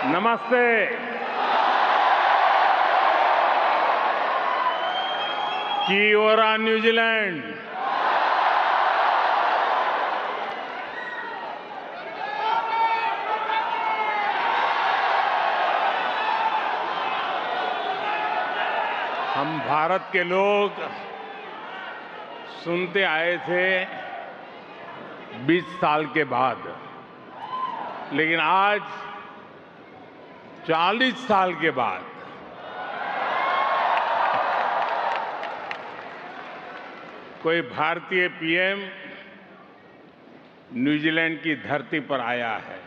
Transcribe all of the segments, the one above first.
नमस्ते। की ओरा न्यूजीलैंड। हम भारत के लोग सुनते आए थे 20 साल के बाद, लेकिन आज 40 साल के बाद कोई भारतीय पीएम न्यूजीलैंड की धरती पर आया है।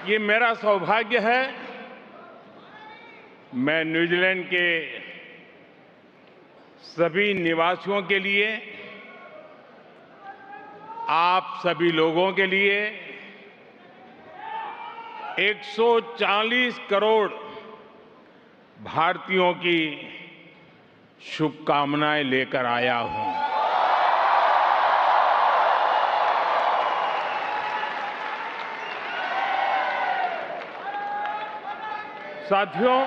ये मेरा सौभाग्य है। मैं न्यूजीलैंड के सभी निवासियों के लिए, आप सभी लोगों के लिए 140 करोड़ भारतीयों की शुभकामनाएं लेकर आया हूं। साथियों,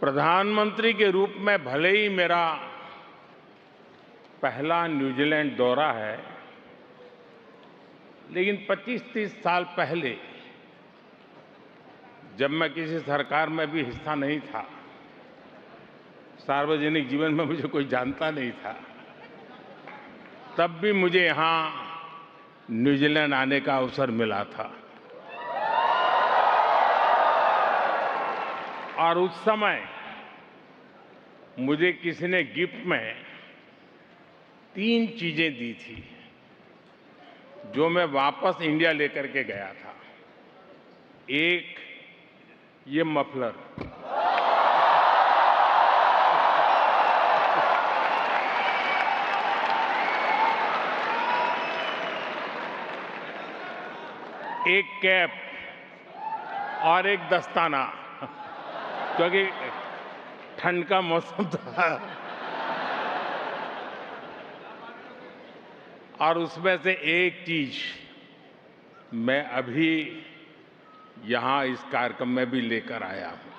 प्रधानमंत्री के रूप में भले ही मेरा पहला न्यूजीलैंड दौरा है, लेकिन 25-30 साल पहले जब मैं किसी सरकार में भी हिस्सा नहीं था, सार्वजनिक जीवन में मुझे कोई जानता नहीं था, तब भी मुझे यहां न्यूजीलैंड आने का अवसर मिला था। और उस समय मुझे किसी ने गिफ्ट में 3 चीजें दी थी जो मैं वापस इंडिया लेकर के गया था। एक, ये मफलर, एक कैप और एक दस्ताना, क्योंकि ठंड का मौसम था। और उसमें से एक चीज मैं अभी यहां इस कार्यक्रम में भी लेकर आया हूं।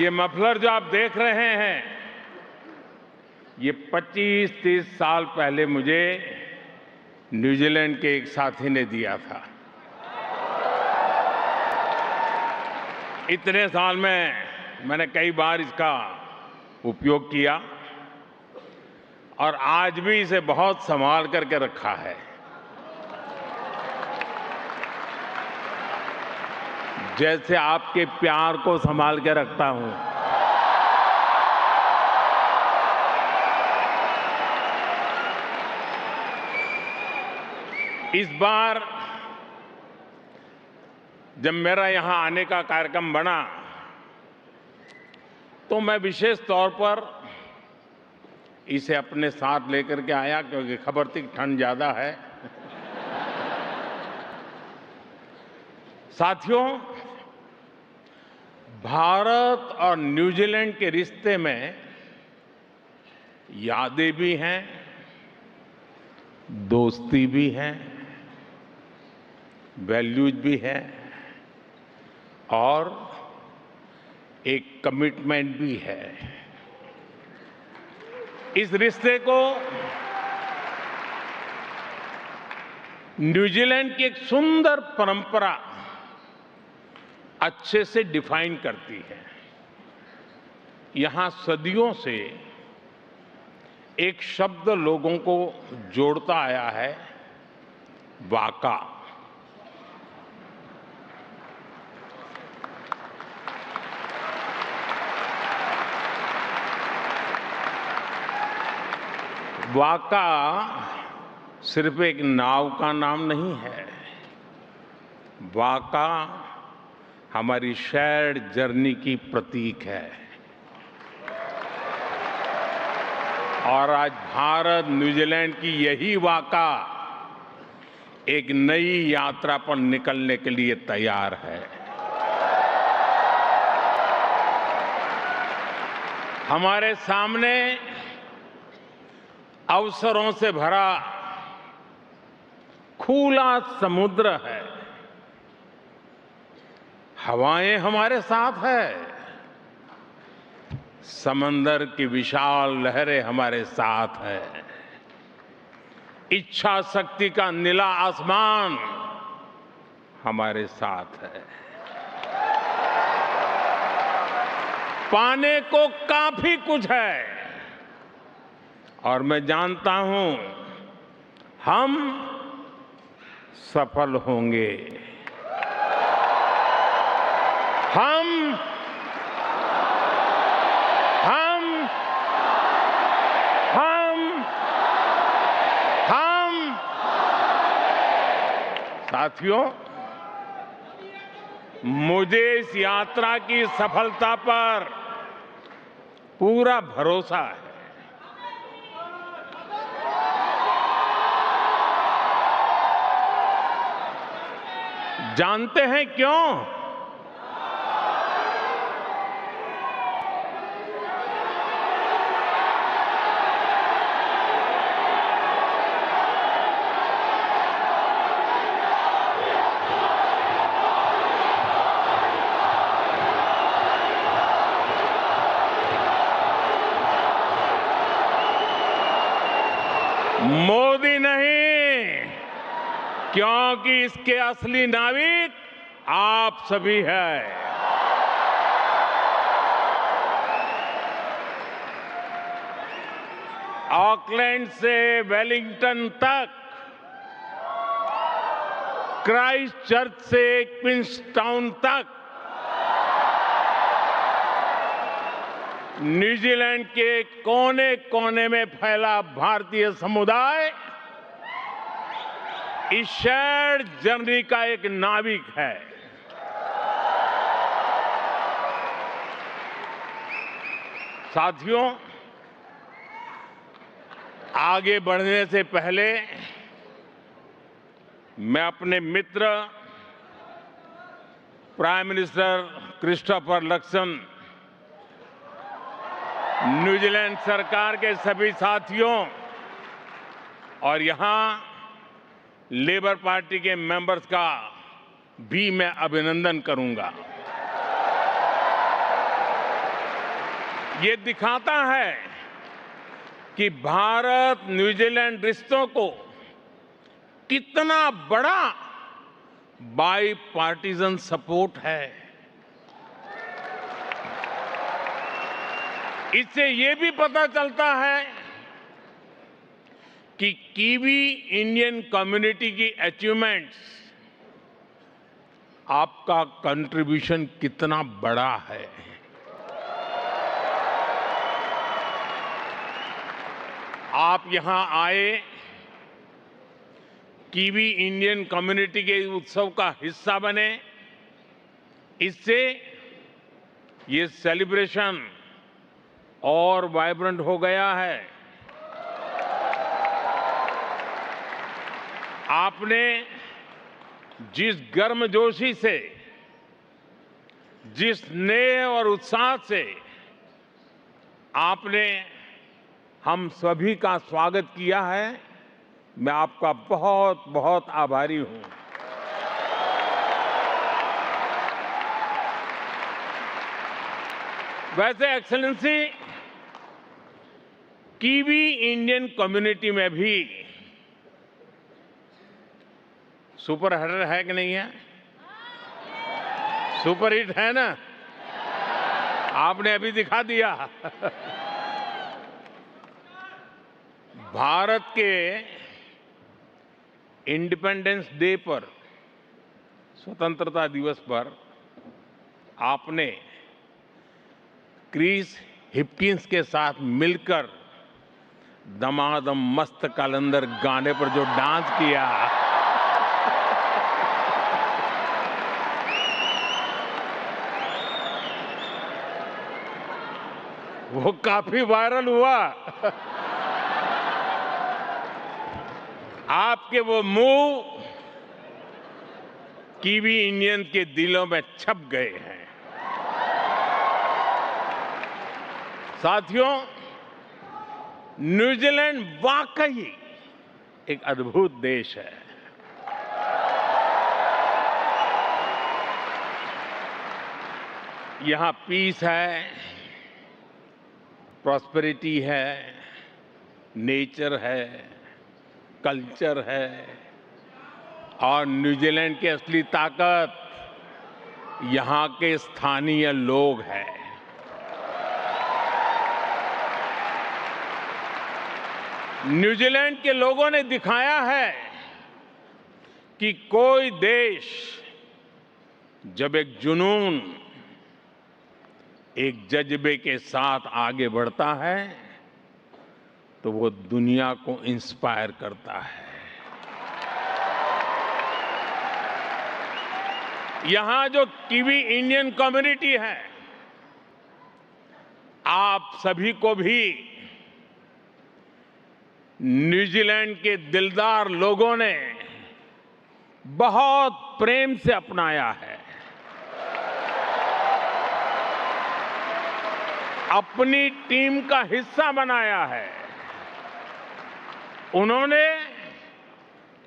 ये मफलर जो आप देख रहे हैं, ये 25-30 साल पहले मुझे न्यूजीलैंड के एक साथी ने दिया था। इतने साल में मैंने कई बार इसका उपयोग किया और आज भी इसे बहुत संभाल करके रखा है। जैसे आपके प्यार को संभाल के रखता हूं। इस बार जब मेरा यहां आने का कार्यक्रम बना तो मैं विशेष तौर पर इसे अपने साथ लेकर के आया, क्योंकि खबर थी ठंड ज्यादा है। साथियों, भारत और न्यूजीलैंड के रिश्ते में यादें भी हैं, दोस्ती भी है, वैल्यूज भी है और एक कमिटमेंट भी है। इस रिश्ते को न्यूजीलैंड की एक सुंदर परंपरा अच्छे से डिफाइन करती है। यहां सदियों से एक शब्द लोगों को जोड़ता आया है, वाका। वाका सिर्फ एक नाव का नाम नहीं है। वाका हमारी शेयर्ड जर्नी की प्रतीक है। और आज भारत न्यूजीलैंड की यही वाका एक नई यात्रा पर निकलने के लिए तैयार है। हमारे सामने अवसरों से भरा खुला समुद्र है। हवाएं हमारे साथ है, समंदर की विशाल लहरें हमारे साथ है, इच्छा शक्ति का नीला आसमान हमारे साथ है। पाने को काफी कुछ है और मैं जानता हूं हम सफल होंगे। हम साथियों, मुझे इस यात्रा की सफलता पर पूरा भरोसा है। जानते हैं क्यों? मोदी नहीं, क्योंकि इसके असली नाविक आप सभी हैं। ऑकलैंड से वेलिंगटन तक, क्राइस्ट चर्च से क्वींसटाउन तक, न्यूजीलैंड के कोने कोने में फैला भारतीय समुदाय इस शेयर्ड जर्नी का एक नाविक है। साथियों, आगे बढ़ने से पहले मैं अपने मित्र प्राइम मिनिस्टर क्रिस्टोफर लक्सन, न्यूजीलैंड सरकार के सभी साथियों और यहां लेबर पार्टी के मेंबर्स का भी मैं अभिनंदन करूंगा। ये दिखाता है कि भारत न्यूजीलैंड रिश्तों को कितना बड़ा बाई पार्टीजन सपोर्ट है। इससे ये भी पता चलता है कि कीवी इंडियन कम्युनिटी की अचीवमेंट्स, आपका कंट्रीब्यूशन कितना बड़ा है। आप यहां आए, कीवी इंडियन कम्युनिटी के उत्सव का हिस्सा बने, इससे ये सेलिब्रेशन और वाइब्रेंट हो गया है। आपने जिस गर्मजोशी से, जिस स्नेह और उत्साह से आपने हम सभी का स्वागत किया है, मैं आपका बहुत बहुत आभारी हूं। वैसे एक्सेलेंसी, कीवी इंडियन कम्युनिटी में भी सुपर हिटर है कि नहीं है? सुपर हिट है ना? आपने अभी दिखा दिया। भारत के इंडिपेंडेंस डे पर, स्वतंत्रता दिवस पर आपने क्रिस हिपकिंस के साथ मिलकर दमादम मस्त कलंदर गाने पर जो डांस किया, वो काफी वायरल हुआ। आपके वो मूव कीवी इंडियन के दिलों में छप गए हैं। साथियों, न्यूजीलैंड वाकई एक अद्भुत देश है। यहां पीस है, प्रॉस्पेरिटी है, नेचर है, कल्चर है और न्यूजीलैंड की असली ताकत यहां के स्थानीय लोग हैं। न्यूजीलैंड के लोगों ने दिखाया है कि कोई देश जब एक जुनून, एक जज्बे के साथ आगे बढ़ता है तो वो दुनिया को इंस्पायर करता है। यहां जो कीवी इंडियन कम्युनिटी है, आप सभी को भी न्यूजीलैंड के दिलदार लोगों ने बहुत प्रेम से अपनाया है, अपनी टीम का हिस्सा बनाया है। उन्होंने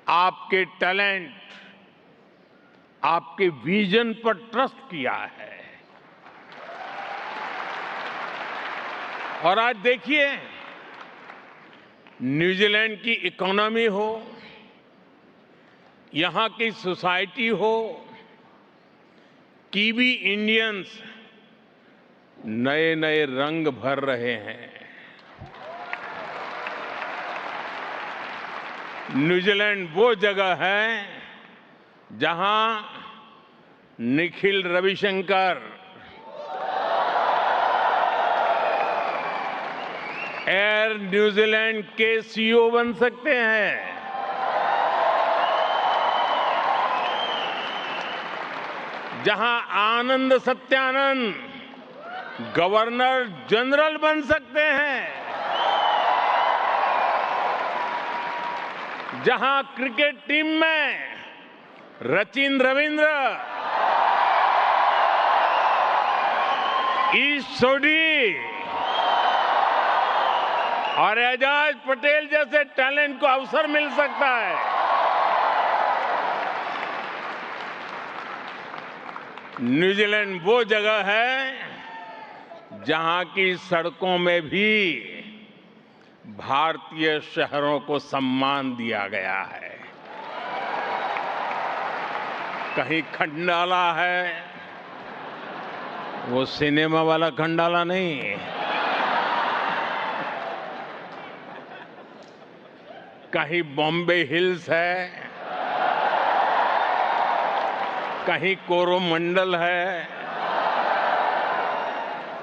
आपके टैलेंट, आपके विजन पर ट्रस्ट किया है। और आज देखिए, न्यूजीलैंड की इकोनॉमी हो, यहां की सोसाइटी हो, कीवी इंडियंस नए नए रंग भर रहे हैं। न्यूजीलैंड वो जगह है जहां निखिल रविशंकर एयर न्यूजीलैंड के सीईओ बन सकते हैं। जहां आनंद सत्यानंद गवर्नर जनरल बन सकते हैं। जहां क्रिकेट टीम में सचिन रविंद्र, ईश सोढ़ी और एजाज पटेल जैसे टैलेंट को अवसर मिल सकता है। न्यूजीलैंड वो जगह है जहां की सड़कों में भी भारतीय शहरों को सम्मान दिया गया है। कहीं खंडाला है, वो सिनेमा वाला खंडाला नहीं, कहीं बॉम्बे हिल्स है, कहीं कोरोमंडल है,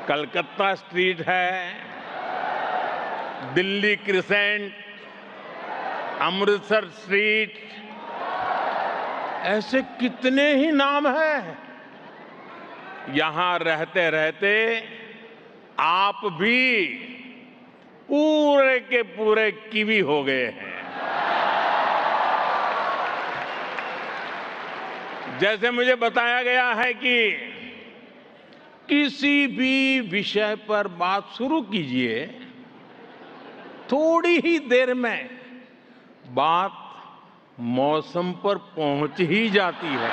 कलकत्ता स्ट्रीट है, दिल्ली क्रिसेंट, अमृतसर स्ट्रीट, ऐसे कितने ही नाम हैं। यहां रहते रहते आप भी पूरे के पूरे कीवी हो गए हैं। जैसे मुझे बताया गया है कि किसी भी विषय पर बात शुरू कीजिए, थोड़ी ही देर में बात मौसम पर पहुंच ही जाती है।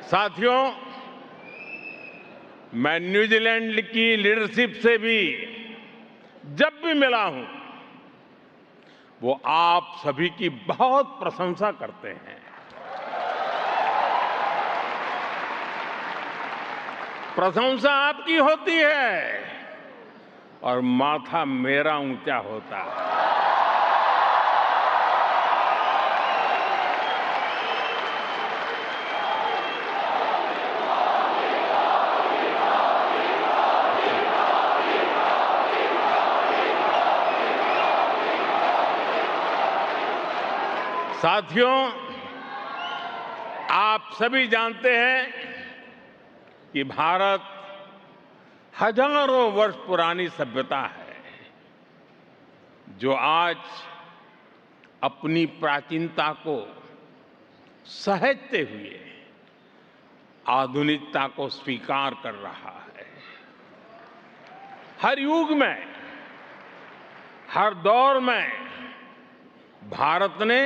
साथियों, मैं न्यूजीलैंड की लीडरशिप से भी जब भी मिला हूं, वो आप सभी की बहुत प्रशंसा करते हैं। प्रशंसा आपकी होती है और माथा मेरा ऊंचा होता है। साथियों, आप सभी जानते हैं कि भारत हजारों वर्ष पुरानी सभ्यता है, जो आज अपनी प्राचीनता को सहेजते हुए आधुनिकता को स्वीकार कर रहा है। हर युग में, हर दौर में भारत ने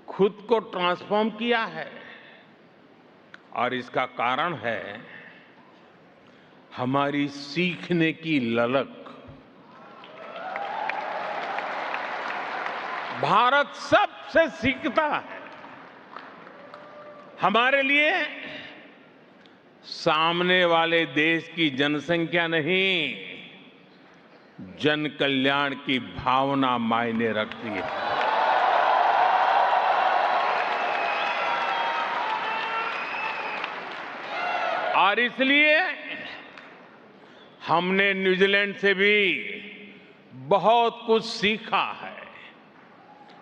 खुद को ट्रांसफॉर्म किया है और इसका कारण है हमारी सीखने की ललक। भारत सबसे सीखता है। हमारे लिए सामने वाले देश की जनसंख्या नहीं, जन कल्याण की भावना मायने रखती है। और इसलिए हमने न्यूजीलैंड से भी बहुत कुछ सीखा है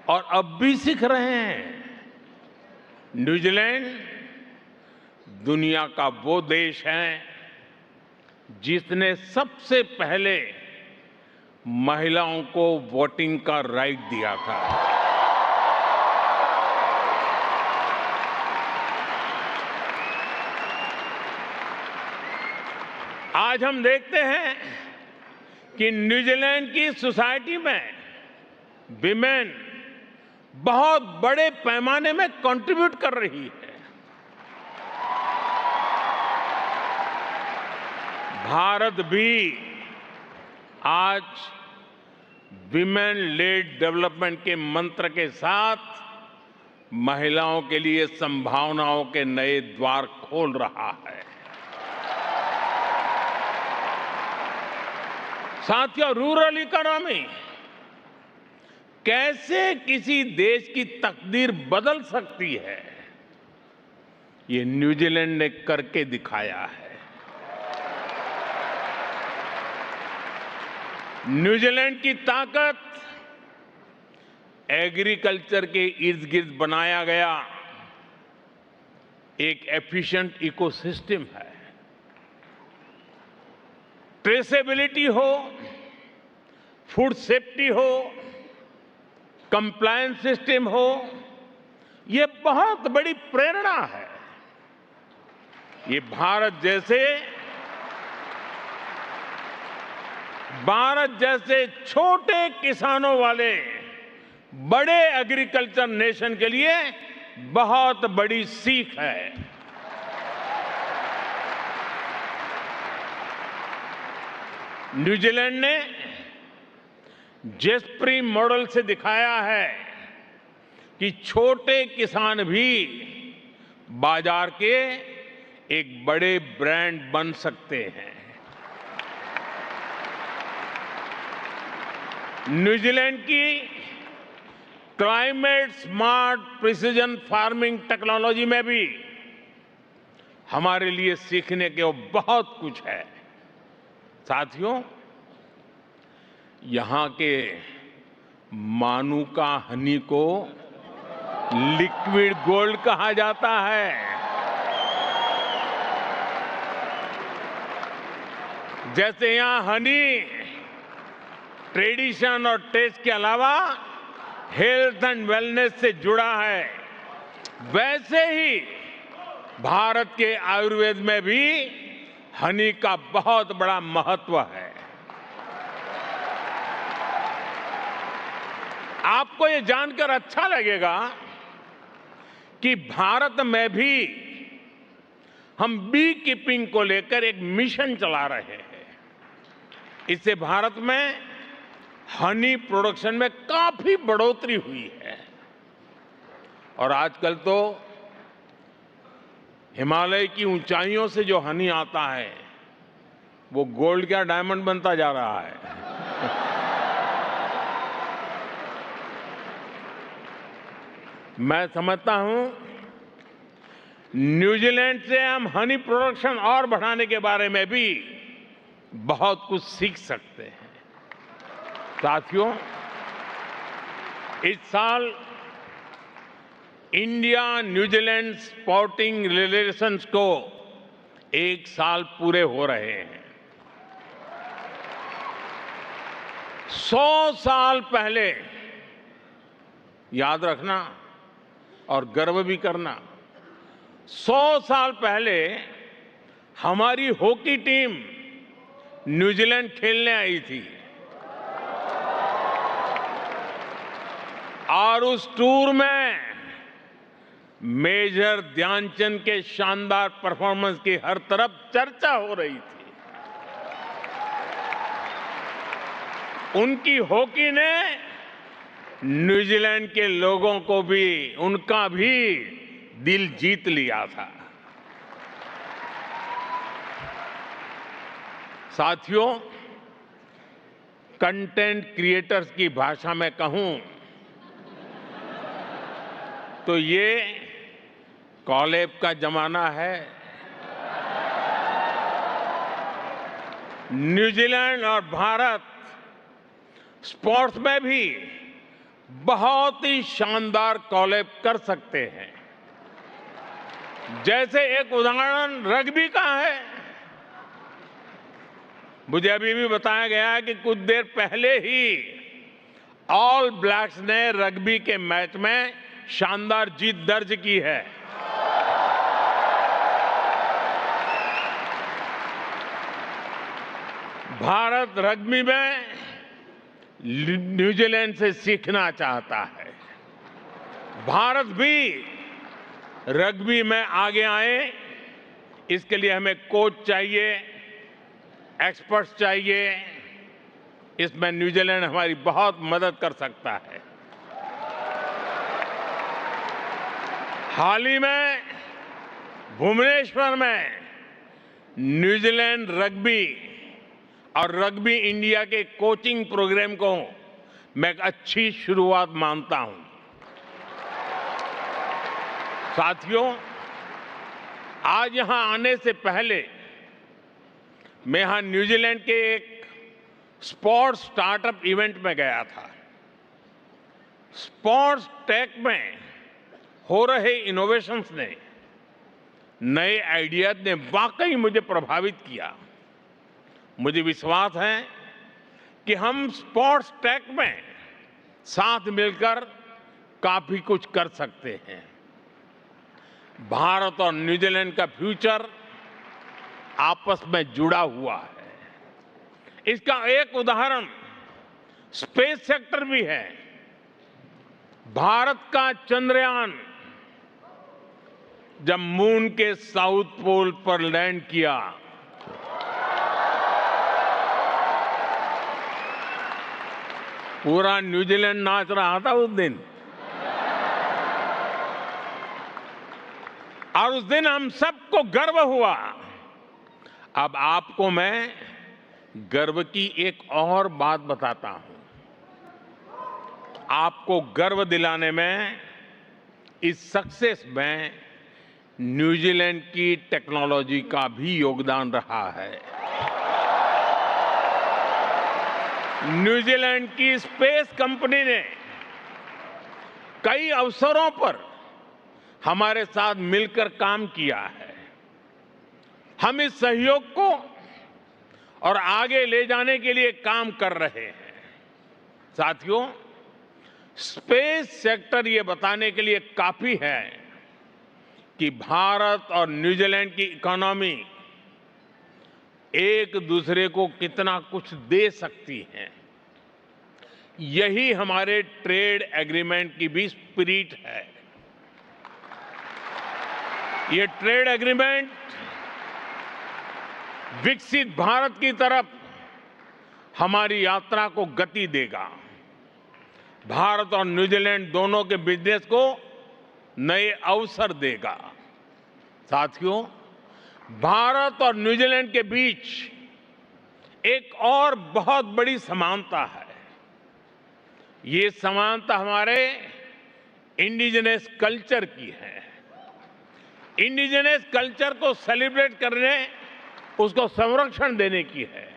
और अब भी सीख रहे हैं। न्यूजीलैंड दुनिया का वो देश है जिसने सबसे पहले महिलाओं को वोटिंग का राइट दिया था। आज हम देखते हैं कि न्यूजीलैंड की सोसाइटी में विमेन बहुत बड़े पैमाने में कंट्रीब्यूट कर रही है। भारत भी आज विमेन लेड डेवलपमेंट के मंत्र के साथ महिलाओं के लिए संभावनाओं के नए द्वार खोल रहा है। साथियों, रूरल इकोनॉमी कैसे किसी देश की तकदीर बदल सकती है, ये न्यूजीलैंड ने करके दिखाया है। न्यूजीलैंड की ताकत एग्रीकल्चर के इर्द गिर्द बनाया गया एक एफिशिएंट इकोसिस्टम है। ट्रेसेबिलिटी हो, फूड सेफ्टी हो, कंप्लायंस सिस्टम हो, ये बहुत बड़ी प्रेरणा है। ये भारत जैसे छोटे किसानों वाले बड़े एग्रीकल्चर नेशन के लिए बहुत बड़ी सीख है। न्यूजीलैंड ने जेस्परी मॉडल से दिखाया है कि छोटे किसान भी बाजार के एक बड़े ब्रांड बन सकते हैं। न्यूजीलैंड की climate smart precision farming technology में भी हमारे लिए सीखने के बहुत कुछ है। साथियों, यहां के मानुका हनी को लिक्विड गोल्ड कहा जाता है। जैसे यहां हनी ट्रेडिशन और टेस्ट के अलावा हेल्थ एंड वेलनेस से जुड़ा है, वैसे ही भारत के आयुर्वेद में भी हनी का बहुत बड़ा महत्व है। आपको ये जानकर अच्छा लगेगा कि भारत में भी हम बी कीपिंग को लेकर एक मिशन चला रहे हैं। इससे भारत में हनी प्रोडक्शन में काफी बढ़ोतरी हुई है और आजकल तो हिमालय की ऊंचाइयों से जो हनी आता है वो गोल्ड क्या डायमंड बनता जा रहा है। मैं समझता हूं न्यूजीलैंड से हम हनी प्रोडक्शन और बढ़ाने के बारे में भी बहुत कुछ सीख सकते हैं। साथियों, इस साल इंडिया न्यूजीलैंड स्पोर्टिंग रिलेशंस को 1 साल पूरे हो रहे हैं। 100 साल पहले, याद रखना और गर्व भी करना, 100 साल पहले हमारी हॉकी टीम न्यूजीलैंड खेलने आई थी और उस टूर में मेजर ध्यानचंद के शानदार परफॉर्मेंस की हर तरफ चर्चा हो रही थी। उनकी हॉकी ने न्यूजीलैंड के लोगों को भी, उनका भी दिल जीत लिया था। साथियों, कंटेंट क्रिएटर्स की भाषा में कहूं तो ये कॉलेब का जमाना है। न्यूजीलैंड और भारत स्पोर्ट्स में भी बहुत ही शानदार कॉलेब कर सकते हैं। जैसे एक उदाहरण रग्बी का है। मुझे अभी भी बताया गया है कि कुछ देर पहले ही ऑल ब्लैक्स ने रग्बी के मैच में शानदार जीत दर्ज की है। भारत रग्बी में न्यूजीलैंड से सीखना चाहता है। भारत भी रग्बी में आगे आए, इसके लिए हमें कोच चाहिए, एक्सपर्ट्स चाहिए। इसमें न्यूजीलैंड हमारी बहुत मदद कर सकता है। हाल ही में भुवनेश्वर में न्यूजीलैंड रग्बी और रग्बी इंडिया के कोचिंग प्रोग्राम को मैं एक अच्छी शुरुआत मानता हूं। साथियों, आज यहां आने से पहले मैं यहां न्यूजीलैंड के एक स्पोर्ट्स स्टार्टअप इवेंट में गया था। स्पोर्ट्स टेक में हो रहे इनोवेशंस ने, नए आइडियाज ने वाकई मुझे प्रभावित किया। मुझे विश्वास है कि हम स्पोर्ट्स टेक में साथ मिलकर काफी कुछ कर सकते हैं। भारत और न्यूजीलैंड का फ्यूचर आपस में जुड़ा हुआ है। इसका एक उदाहरण स्पेस सेक्टर भी है। भारत का चंद्रयान जब मून के साउथ पोल पर लैंड किया, पूरा न्यूजीलैंड नाच रहा था उस दिन। और उस दिन हम सबको गर्व हुआ। अब आपको मैं गर्व की एक और बात बताता हूं। आपको गर्व दिलाने में, इस सक्सेस में न्यूजीलैंड की टेक्नोलॉजी का भी योगदान रहा है। न्यूजीलैंड की स्पेस कंपनी ने कई अवसरों पर हमारे साथ मिलकर काम किया है। हम इस सहयोग को और आगे ले जाने के लिए काम कर रहे हैं। साथियों, स्पेस सेक्टर ये बताने के लिए काफी है कि भारत और न्यूजीलैंड की इकोनॉमी एक दूसरे को कितना कुछ दे सकती है। यही हमारे ट्रेड एग्रीमेंट की भी स्पिरिट है। ये ट्रेड एग्रीमेंट विकसित भारत की तरफ हमारी यात्रा को गति देगा। भारत और न्यूजीलैंड दोनों के बिजनेस को नए अवसर देगा। साथियों, भारत और न्यूजीलैंड के बीच एक और बहुत बड़ी समानता है। ये समानता हमारे इंडिजिनस कल्चर की है। इंडिजिनस कल्चर को सेलिब्रेट करने, उसको संरक्षण देने की है।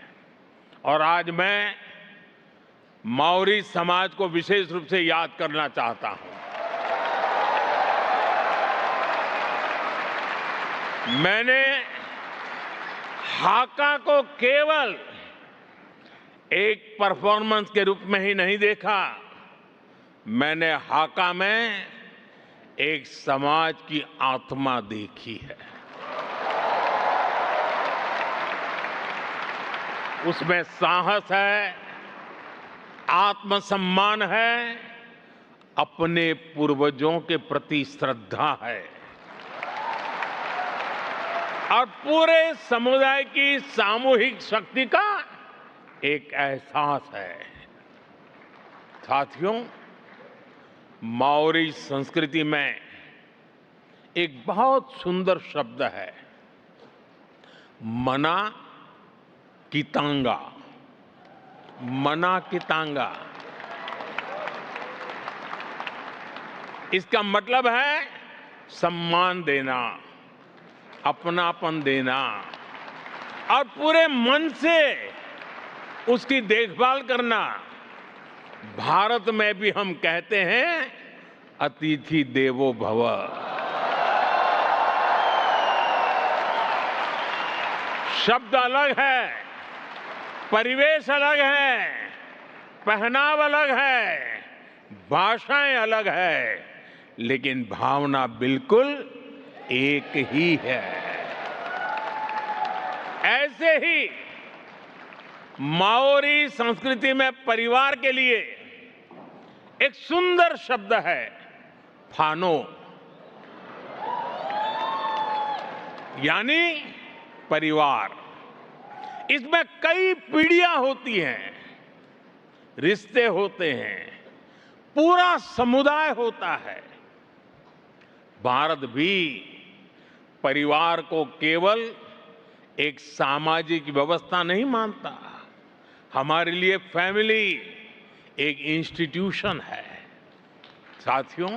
और आज मैं माओरी समाज को विशेष रूप से याद करना चाहता हूं। मैंने हाका को केवल एक परफॉर्मेंस के रूप में ही नहीं देखा, मैंने हाका में एक समाज की आत्मा देखी है। उसमें साहस है, आत्मसम्मान है, अपने पूर्वजों के प्रति श्रद्धा है और पूरे समुदाय की सामूहिक शक्ति का एक एहसास है। साथियों, माओरी संस्कृति में एक बहुत सुंदर शब्द है, मना कितांगा। मना कितांगा, इसका मतलब है सम्मान देना, अपनापन देना और पूरे मन से उसकी देखभाल करना। भारत में भी हम कहते हैं, अतिथि देवो भव। शब्द अलग है, परिवेश अलग है, पहनाव अलग है, भाषाएं अलग है, लेकिन भावना बिल्कुल एक ही है। ऐसे ही माओरी संस्कृति में परिवार के लिए एक सुंदर शब्द है, फानो, यानी परिवार। इसमें कई पीढ़ियां होती हैं, रिश्ते होते हैं, पूरा समुदाय होता है। भारत भी परिवार को केवल एक सामाजिक व्यवस्था नहीं मानता, हमारे लिए फैमिली एक इंस्टीट्यूशन है। साथियों,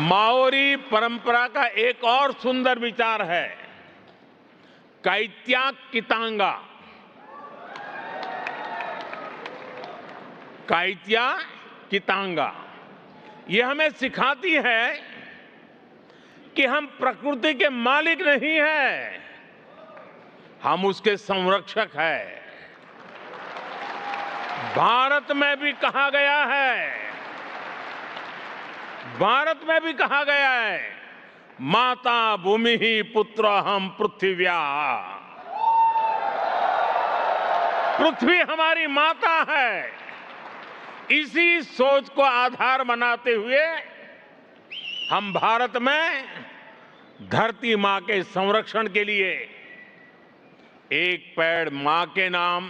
माओरी परंपरा का एक और सुंदर विचार है, काइत्या कितांगा। काइत्या कितांगा ये हमें सिखाती है कि हम प्रकृति के मालिक नहीं हैं, हम उसके संरक्षक हैं। भारत में भी कहा गया है, भारत में भी कहा गया है, माता भूमि ही पुत्र हम पृथ्व्या। पृथ्वी हमारी माता है। इसी सोच को आधार बनाते हुए हम भारत में धरती मां के संरक्षण के लिए एक पेड़ मां के नाम,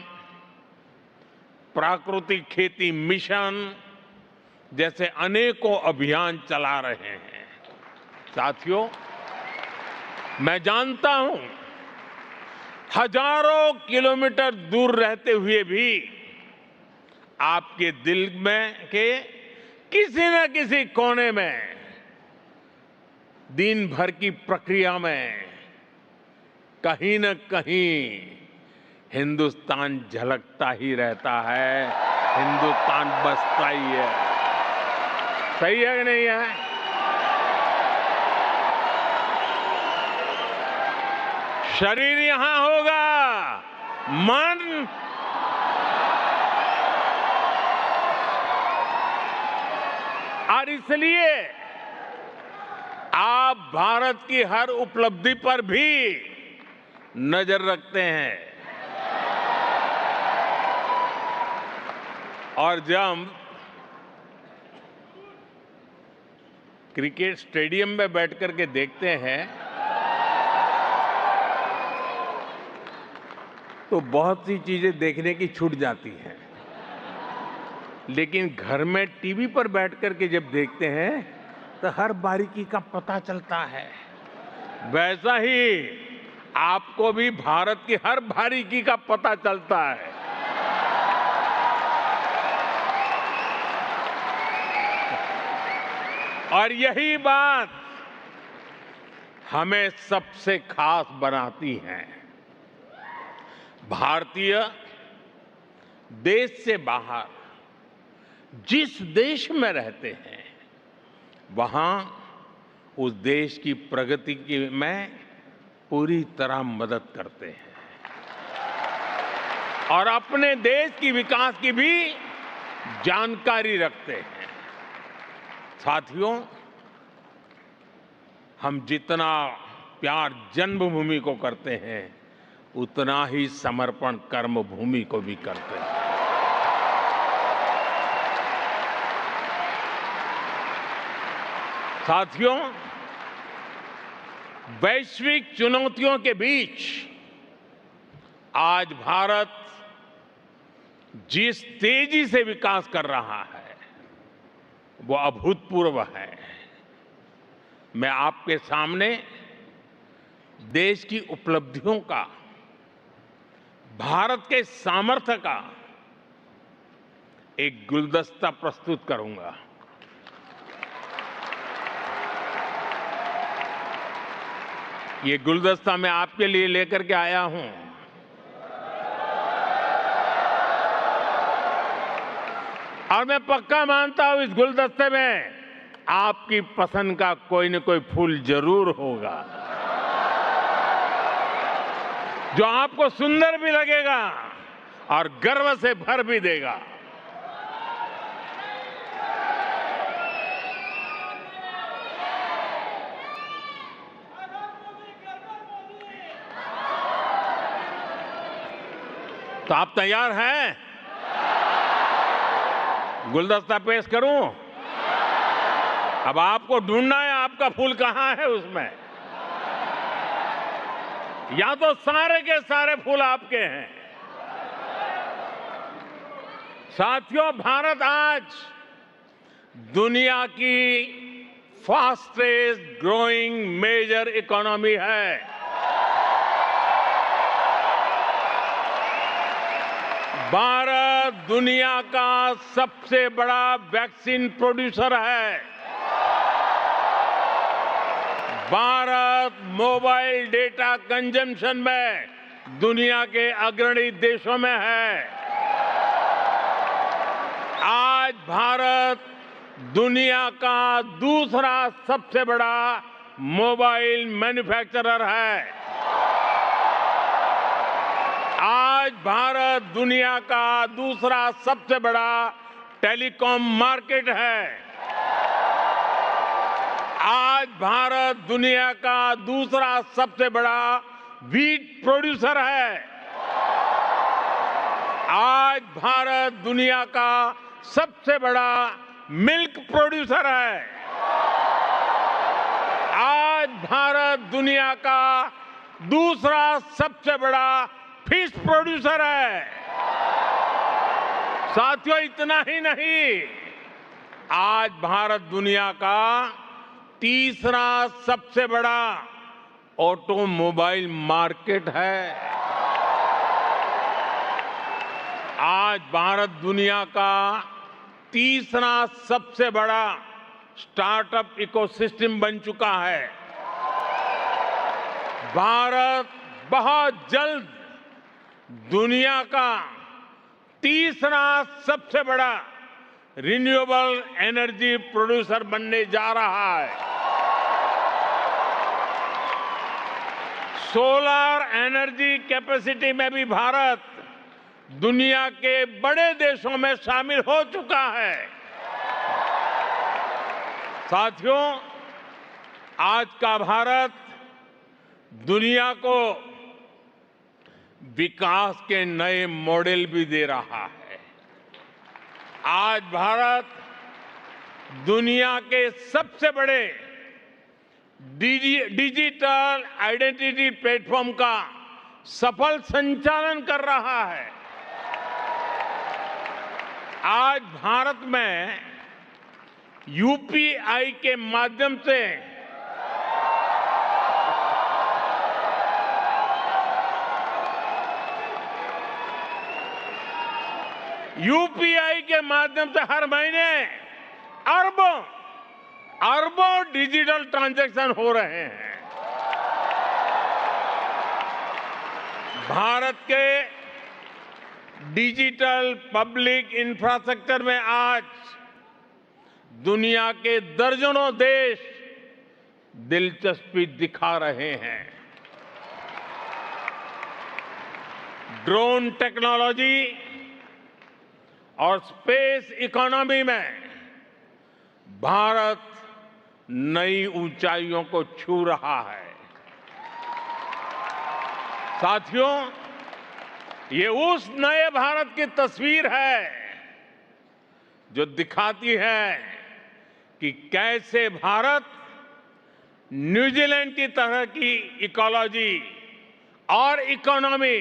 प्राकृतिक खेती मिशन जैसे अनेकों अभियान चला रहे हैं। साथियों, मैं जानता हूं, हजारों किलोमीटर दूर रहते हुए भी आपके दिल में के किसी न किसी कोने में दिन भर की प्रक्रिया में कहीं न कहीं हिंदुस्तान झलकता ही रहता है, हिंदुस्तान बसता ही है। सही है कि नहीं है? शरीर यहां होगा, मन और इसलिए आप भारत की हर उपलब्धि पर भी नजर रखते हैं। और जब क्रिकेट स्टेडियम में बैठकर के देखते हैं तो बहुत सी चीजें देखने की छूट जाती हैं, लेकिन घर में टीवी पर बैठकर के जब देखते हैं तो हर बारीकी का पता चलता है। वैसा ही आपको भी भारत की हर बारीकी का पता चलता है। और यही बात हमें सबसे खास बनाती है। भारतीय देश से बाहर जिस देश में रहते हैं, वहां उस देश की प्रगति में पूरी तरह मदद करते हैं। और अपने देश की विकास की भी जानकारी रखते हैं। साथियों, हम जितना प्यार जन्मभूमि को करते हैं, उतना ही समर्पण कर्मभूमि को भी करते हैं। साथियों, वैश्विक चुनौतियों के बीच आज भारत जिस तेजी से विकास कर रहा है, वो अभूतपूर्व है। मैं आपके सामने देश की उपलब्धियों का, भारत के सामर्थ्य का एक गुलदस्ता प्रस्तुत करूंगा। ये गुलदस्ता मैं आपके लिए लेकर के आया हूं। और मैं पक्का मानता हूं इस गुलदस्ते में आपकी पसंद का कोई न कोई फूल जरूर होगा, जो आपको सुंदर भी लगेगा और गर्व से भर भी देगा। तो आप तैयार हैं? गुलदस्ता पेश करूं? अब आपको ढूंढना है आपका फूल कहां है उसमें। या तो सारे के सारे फूल आपके हैं। साथियों, भारत आज दुनिया की फास्टेस्ट ग्रोइंग मेजर इकोनॉमी है। भारत दुनिया का सबसे बड़ा वैक्सीन प्रोड्यूसर है। भारत मोबाइल डेटा कंजम्पशन में दुनिया के अग्रणी देशों में है। आज भारत दुनिया का दूसरा सबसे बड़ा मोबाइल मैन्युफैक्चरर है। आज भारत दुनिया का दूसरा सबसे बड़ा टेलीकॉम मार्केट है। आज भारत दुनिया का दूसरा सबसे बड़ा व्हीट प्रोड्यूसर है। आज भारत दुनिया का सबसे बड़ा मिल्क प्रोड्यूसर है। आज भारत दुनिया का दूसरा सबसे बड़ा फिश प्रोड्यूसर है। साथियों, इतना ही नहीं, आज भारत दुनिया का तीसरा सबसे बड़ा ऑटोमोबाइल मार्केट है। आज भारत दुनिया का तीसरा सबसे बड़ा स्टार्टअप इकोसिस्टम बन चुका है। भारत बहुत जल्द दुनिया का तीसरा सबसे बड़ा रिन्यूएबल एनर्जी प्रोड्यूसर बनने जा रहा है। सोलर एनर्जी कैपेसिटी में भी भारत दुनिया के बड़े देशों में शामिल हो चुका है। साथियों, आज का भारत दुनिया को विकास के नए मॉडल भी दे रहा है। आज भारत दुनिया के सबसे बड़े डिजिटल आइडेंटिटी प्लेटफॉर्म का सफल संचालन कर रहा है। आज भारत में यूपीआई के माध्यम से हर महीने अरबों डिजिटल ट्रांजैक्शन हो रहे हैं। भारत के डिजिटल पब्लिक इंफ्रास्ट्रक्चर में आज दुनिया के दर्जनों देश दिलचस्पी दिखा रहे हैं। ड्रोन टेक्नोलॉजी और स्पेस इकोनॉमी में भारत नई ऊंचाइयों को छू रहा है। साथियों, ये उस नए भारत की तस्वीर है जो दिखाती है कि कैसे भारत न्यूजीलैंड की तरह की इकोलॉजी और इकोनॉमी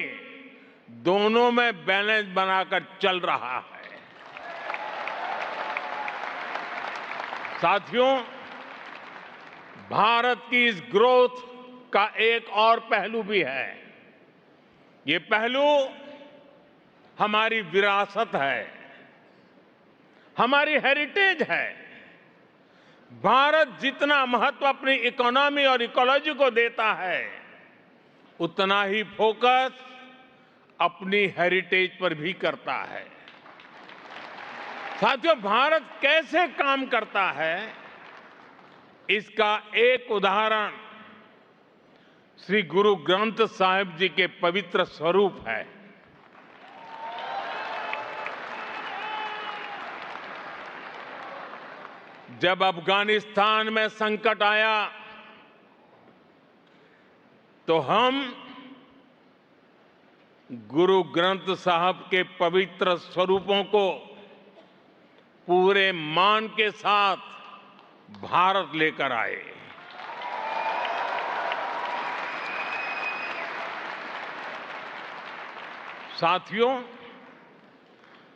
दोनों में बैलेंस बनाकर चल रहा है। साथियों, भारत की इस ग्रोथ का एक और पहलू भी है। ये पहलू हमारी विरासत है, हमारी हेरिटेज है। भारत जितना महत्व अपनी इकोनॉमी और इकोलॉजी को देता है, उतना ही फोकस अपनी हेरिटेज पर भी करता है। साथियों, भारत कैसे काम करता है, इसका एक उदाहरण श्री गुरु ग्रंथ साहिब जी के पवित्र स्वरूप है। जब अफगानिस्तान में संकट आया तो हम गुरु ग्रंथ साहब के पवित्र स्वरूपों को पूरे मान के साथ भारत लेकर आए। साथियों,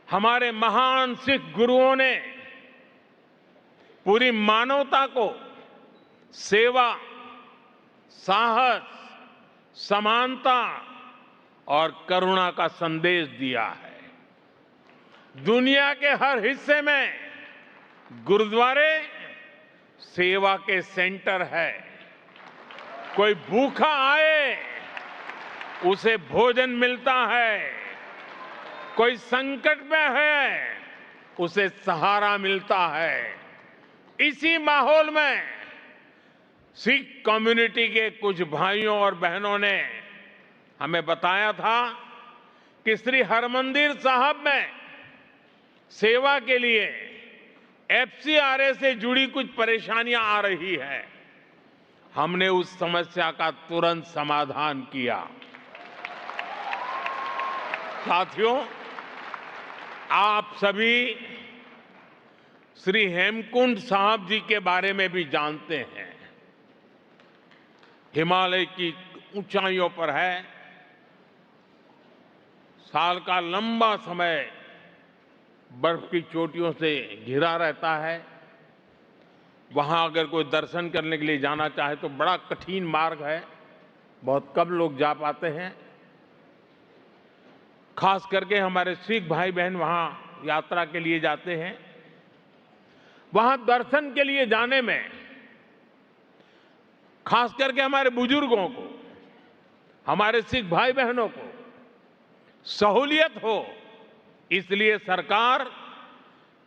हमारे महान सिख गुरुओं ने पूरी मानवता को सेवा, साहस, समानता और करुणा का संदेश दिया है। दुनिया के हर हिस्से में गुरुद्वारे सेवा के सेंटर है। कोई भूखा आए, उसे भोजन मिलता है। कोई संकट में है, उसे सहारा मिलता है। इसी माहौल में सिख कम्युनिटी के कुछ भाइयों और बहनों ने हमें बताया था कि श्री हरमंदिर साहब में सेवा के लिए एफसीआरए से जुड़ी कुछ परेशानियां आ रही है। हमने उस समस्या का तुरंत समाधान किया। साथियों, आप सभी श्री हेमकुंड साहब जी के बारे में भी जानते हैं। हिमालय की ऊंचाइयों पर है। साल का लंबा समय बर्फ की चोटियों से घिरा रहता है। वहां अगर कोई दर्शन करने के लिए जाना चाहे तो बड़ा कठिन मार्ग है। बहुत कम लोग जा पाते हैं। खास करके हमारे सिख भाई बहन वहां यात्रा के लिए जाते हैं। वहां दर्शन के लिए जाने में खास करके हमारे बुजुर्गों को, हमारे सिख भाई बहनों को सहूलियत हो, इसलिए सरकार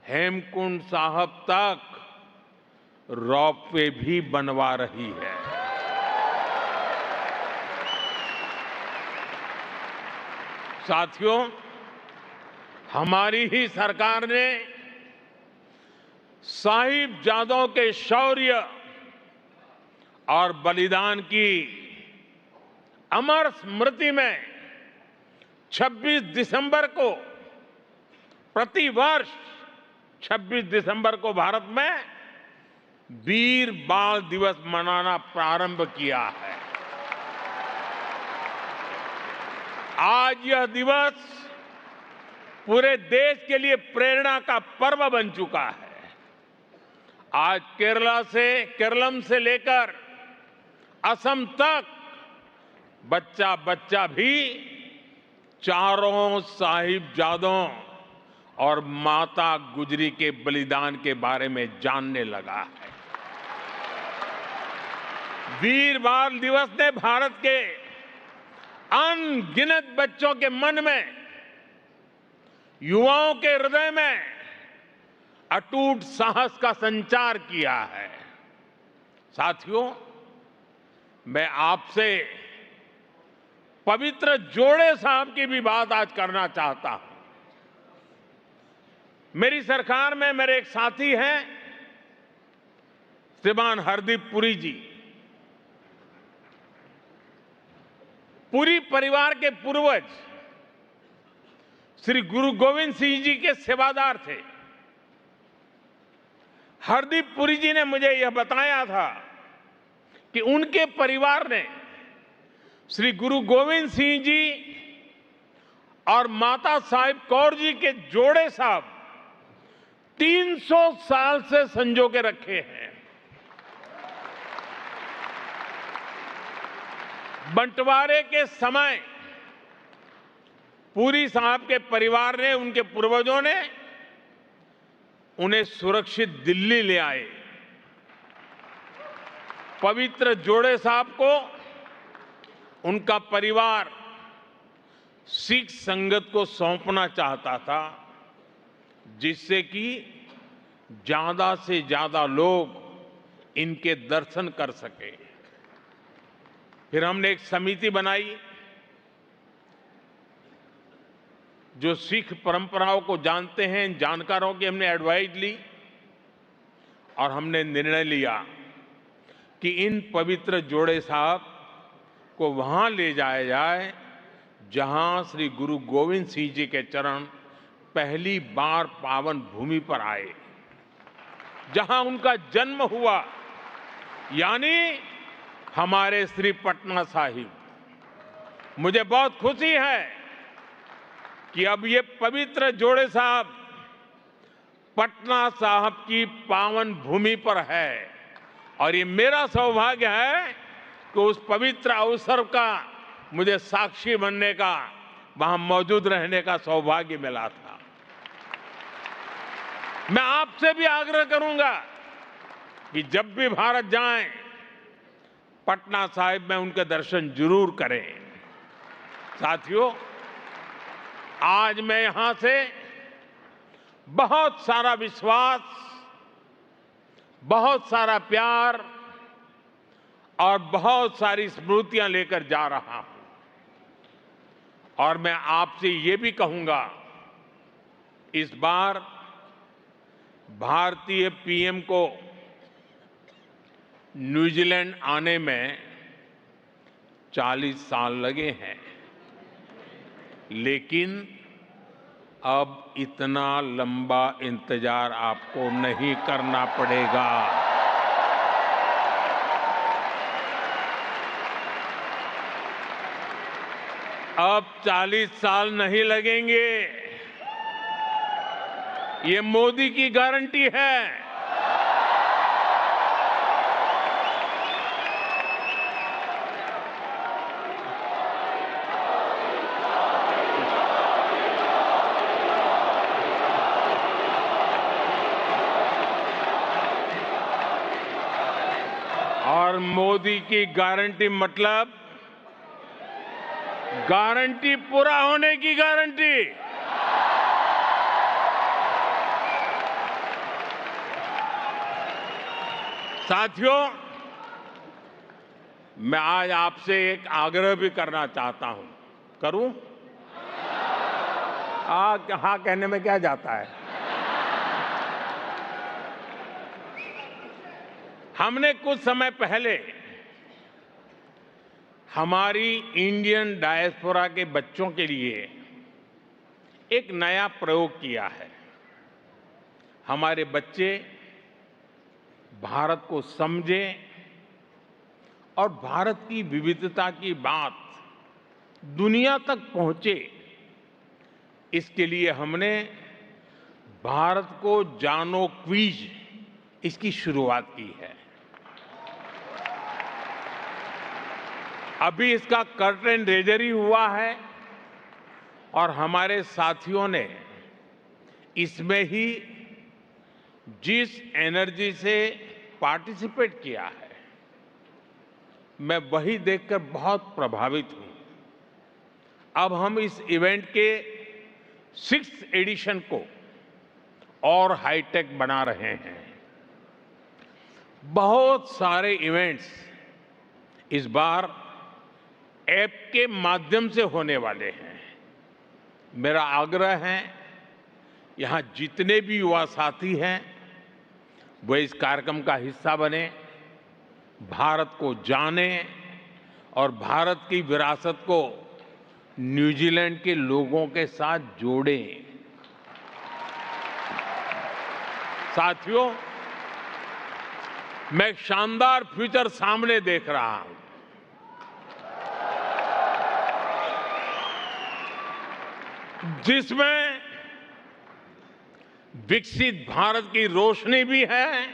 हेमकुंड साहब तक रोपवे भी बनवा रही है। साथियों, हमारी ही सरकार ने साहिबजादों के शौर्य और बलिदान की अमर स्मृति में 26 दिसंबर को, प्रतिवर्ष 26 दिसंबर को भारत में वीर बाल दिवस मनाना प्रारंभ किया है। आज यह दिवस पूरे देश के लिए प्रेरणा का पर्व बन चुका है। आज केरलम से लेकर असम तक बच्चा बच्चा भी चारों साहिबजादों और माता गुजरी के बलिदान के बारे में जानने लगा है। वीर बाल दिवस ने भारत के अनगिनत बच्चों के मन में, युवाओं के हृदय में अटूट साहस का संचार किया है। साथियों, मैं आपसे पवित्र जोड़े साहब की भी बात आज करना चाहता हूं। मेरी सरकार में मेरे एक साथी हैं श्रीमान हरदीप पुरी जी। पुरी परिवार के पूर्वज श्री गुरु गोविंद सिंह जी के सेवादार थे। हरदीप पुरी जी ने मुझे यह बताया था कि उनके परिवार ने श्री गुरु गोविंद सिंह जी और माता साहिब कौर जी के जोड़े साहब 300 साल से संजो के रखे हैं। बंटवारे के समय पुरी साहब के परिवार ने, उनके पूर्वजों ने उन्हें सुरक्षित दिल्ली ले आए। पवित्र जोड़े साहब को उनका परिवार सिख संगत को सौंपना चाहता था, जिससे कि ज्यादा से ज्यादा लोग इनके दर्शन कर सके। फिर हमने एक समिति बनाई जो सिख परंपराओं को जानते हैं, जानकारों की हमने एडवाइस ली और हमने निर्णय लिया कि इन पवित्र जोड़े साहब को वहां ले जाया जाए जहां श्री गुरु गोविंद सिंह जी के चरण पहली बार पावन भूमि पर आए, जहां उनका जन्म हुआ, यानी हमारे श्री पटना साहिब। मुझे बहुत खुशी है कि अब ये पवित्र जोड़े साहब पटना साहिब की पावन भूमि पर है और ये मेरा सौभाग्य है कि उस पवित्र अवसर का मुझे साक्षी बनने का, वहां मौजूद रहने का सौभाग्य मिला था। मैं आपसे भी आग्रह करूंगा कि जब भी भारत जाएं, पटना साहिब में उनके दर्शन जरूर करें। साथियों, आज मैं यहां से बहुत सारा विश्वास, बहुत सारा प्यार और बहुत सारी स्मृतियां लेकर जा रहा हूं और मैं आपसे ये भी कहूंगा, इस बार भारतीय पीएम को न्यूजीलैंड आने में 40 साल लगे हैं, लेकिन अब इतना लंबा इंतजार आपको नहीं करना पड़ेगा। अब 40 साल नहीं लगेंगे, ये मोदी की गारंटी है। और मोदी की गारंटी मतलब गारंटी पूरा होने की गारंटी। साथियों, मैं आज आपसे एक आग्रह भी करना चाहता हूं। करूं? हाँ कहने में क्या जाता है। हमने कुछ समय पहले हमारी इंडियन डायस्पोरा के बच्चों के लिए एक नया प्रयोग किया है। हमारे बच्चे भारत को समझें और भारत की विविधता की बात दुनिया तक पहुंचे, इसके लिए हमने भारत को जानो क्विज, इसकी शुरुआत की है। अभी इसका कर्टेन रेजर ही हुआ है और हमारे साथियों ने इसमें ही जिस एनर्जी से पार्टिसिपेट किया है, मैं वही देखकर बहुत प्रभावित हूं। अब हम इस इवेंट के 6th एडिशन को और हाईटेक बना रहे हैं। बहुत सारे इवेंट्स इस बार ऐप के माध्यम से होने वाले हैं। मेरा आग्रह है, यहां जितने भी युवा साथी हैं वो इस कार्यक्रम का हिस्सा बने, भारत को जाने और भारत की विरासत को न्यूजीलैंड के लोगों के साथ जोड़ें। साथियों, मैं एक शानदार फ्यूचर सामने देख रहा हूं। जिसमें विकसित भारत की रोशनी भी है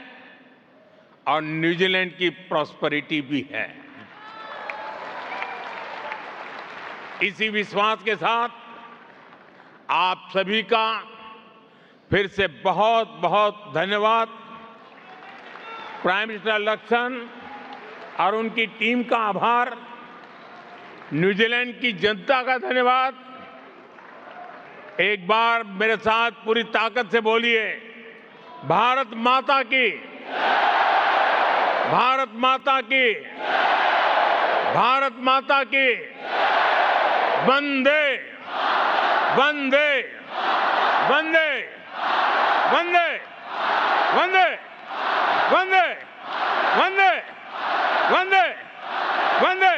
और न्यूजीलैंड की प्रॉस्पेरिटी भी है। इसी विश्वास के साथ आप सभी का फिर से बहुत बहुत धन्यवाद। प्राइम मिनिस्टर लक्ष्मण और उनकी टीम का आभार, न्यूजीलैंड की जनता का धन्यवाद। एक बार मेरे साथ पूरी ताकत से बोलिए, भारत माता की, भारत माता की, भारत माता की, वंदे वंदे वंदे वंदे वंदे वंदे वंदे वंदे वंदे वंदे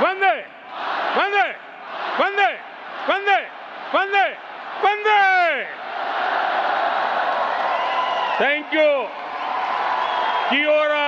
वंदे वंदे वंदे वंदे वंदे। Thank you. की ओरा।